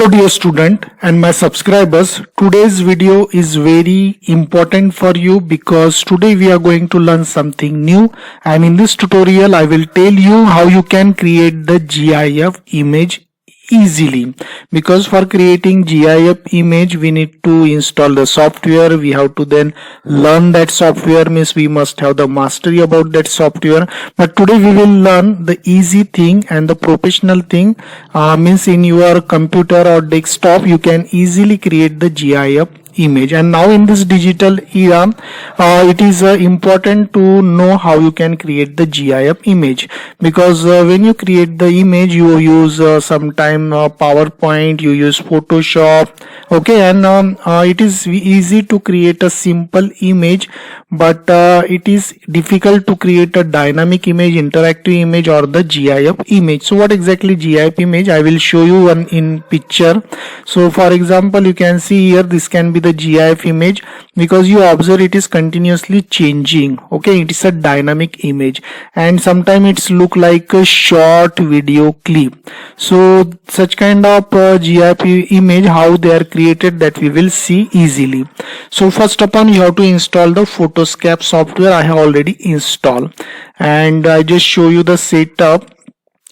dear student and my subscribers, today's video is very important for you because today we are going to learn something new, and in this tutorial I will tell you how you can create the GIF image easily. Because for creating GIF image we need to install the software. We have to then learn that software, means we must have the mastery about that software. But today we will learn the easy thing and the professional thing, means in your computer or desktop you can easily create the GIF image. And now in this digital era, it is important to know how you can create the GIF image, because when you create the image you use sometime PowerPoint, you use Photoshop, okay, and it is easy to create a simple image, but it is difficult to create a dynamic image, interactive image, or the GIF image. So what exactly GIF image? I will show you one in picture. So for example, you can see here, this can be the GIF image, because you observe it is continuously changing. Okay, it is a dynamic image, and sometimes it's look like a short video clip. So such kind of GIF image, how they are created, that we will see easily. So first upon, you have to install the Photoscape software. I have already installed, and I just show you the setup,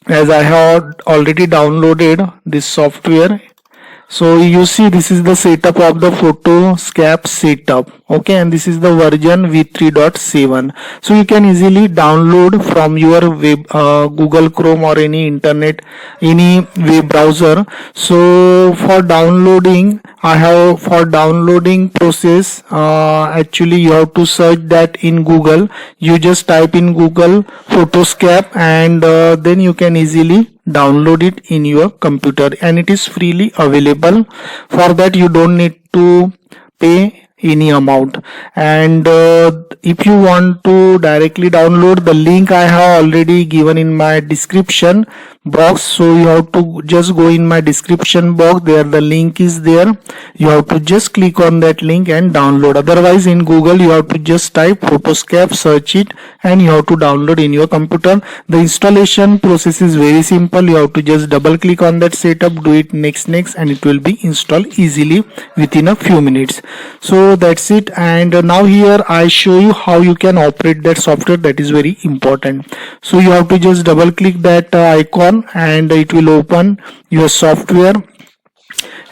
as I have already downloaded this software. So you see, this is the setup of the Photoscape setup, okay, and this is the version v3.7. so you can easily download from your web, Google Chrome or any internet, any web browser. So for downloading, for downloading process, actually you have to search that in Google. You just type in Google Photoscape, and then you can easily download it in your computer, and it is freely available. For that you don't need to pay any amount. And if you want to directly download, the link I have already given in my description box. So you have to just go in my description box, there the link is there. You have to just click on that link and download. Otherwise in Google you have to just type Photoscape, search it, and you have to download in your computer. The installation process is very simple. You have to just double click on that setup, do it next, and it will be installed easily within a few minutes. So that's it. And now here I show you how you can operate that software. That is very important. So you have to just double click that icon, and it will open your software,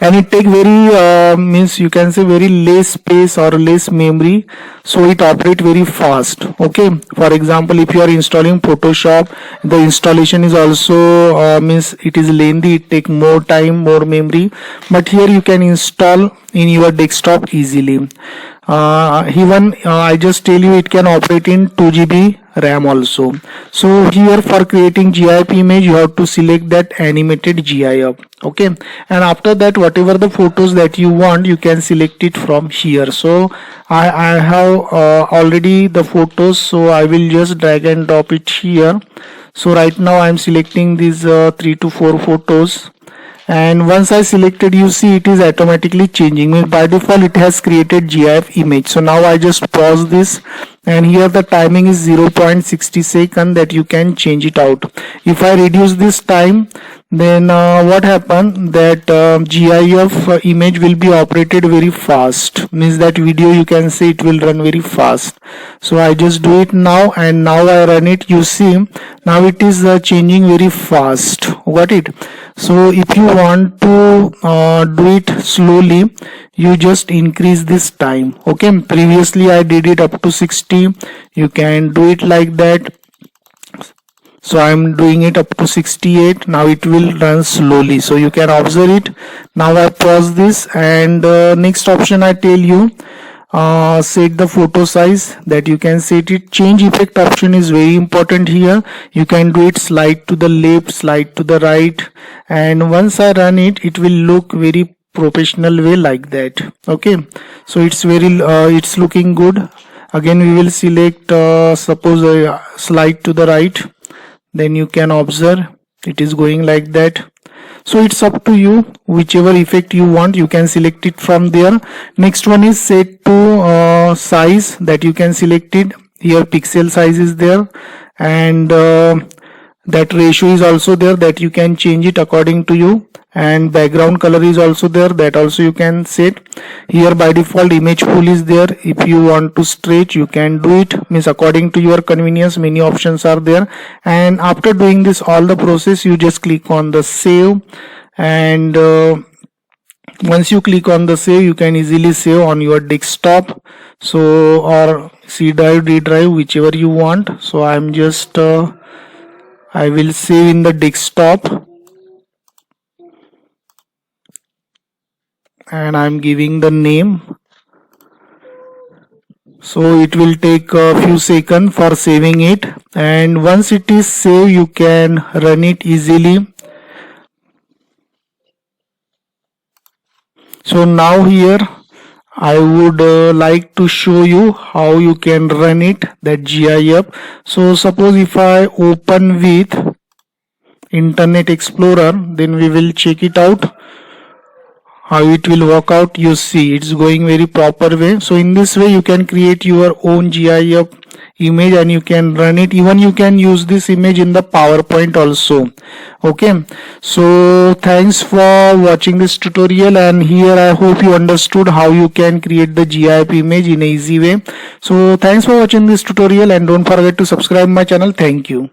and it take very means you can say very less space or less memory, so it operate very fast. Okay, for example, if you are installing Photoshop, the installation is also means it is lengthy, it take more time, more memory, but here you can install in your desktop easily. Even I just tell you, it can operate in 2 GB RAM also. So here for creating GIF image, you have to select that animated GIF, okay, and after that whatever the photos that you want, you can select it from here. So I have already the photos, so I will just drag and drop it here. So right now I am selecting these 3 to 4 photos, and once I selected, you see it is automatically changing. By default it has created GIF image. So now I just pause this, and here the timing is 0.60 seconds, that you can change it out. If I reduce this time, then what happened, that GIF image will be operated very fast, means that video you can say it will run very fast. So I just do it now, and now I run it. You see now it is changing very fast. Got it? So if you want to do it slowly, you just increase this time. Okay, previously I did it up to 60. You can do it like that. So I am doing it up to 68. Now it will run slowly, so you can observe it. Now I pause this, and next option I tell you, set the photo size, that you can set it. Change effect option is very important here. You can do it slide to the left, slide to the right, and once I run it, it will look very professional way like that. Okay, so it's very it's looking good. Again we will select suppose slide to the right, then you can observe it is going like that. So it's up to you, whichever effect you want, you can select it from there. Next one is set to size, that you can select it. Here pixel size is there, and that ratio is also there, that you can change it according to you. And background color is also there, that also you can set. Here by default image pool is there. If you want to stretch, you can do it, means according to your convenience. Many options are there. And after doing this all the process, you just click on the save. And once you click on the save, you can easily save on your desktop, so or C drive, D drive, whichever you want. So I'm just I will save in the desktop, and I'm giving the name. So it will take a few seconds for saving it, and once it is saved, you can run it easily. So now here I would like to show you how you can run it, that GIF. So suppose if I open with Internet Explorer, then we will check it out how it will work out. You see it's going very proper way. So in this way you can create your own GIF image and you can run it. Even you can use this image in the PowerPoint also. Okay, so thanks for watching this tutorial, and here I hope you understood how you can create the GIF image in an easy way. So thanks for watching this tutorial, and don't forget to subscribe my channel. Thank you.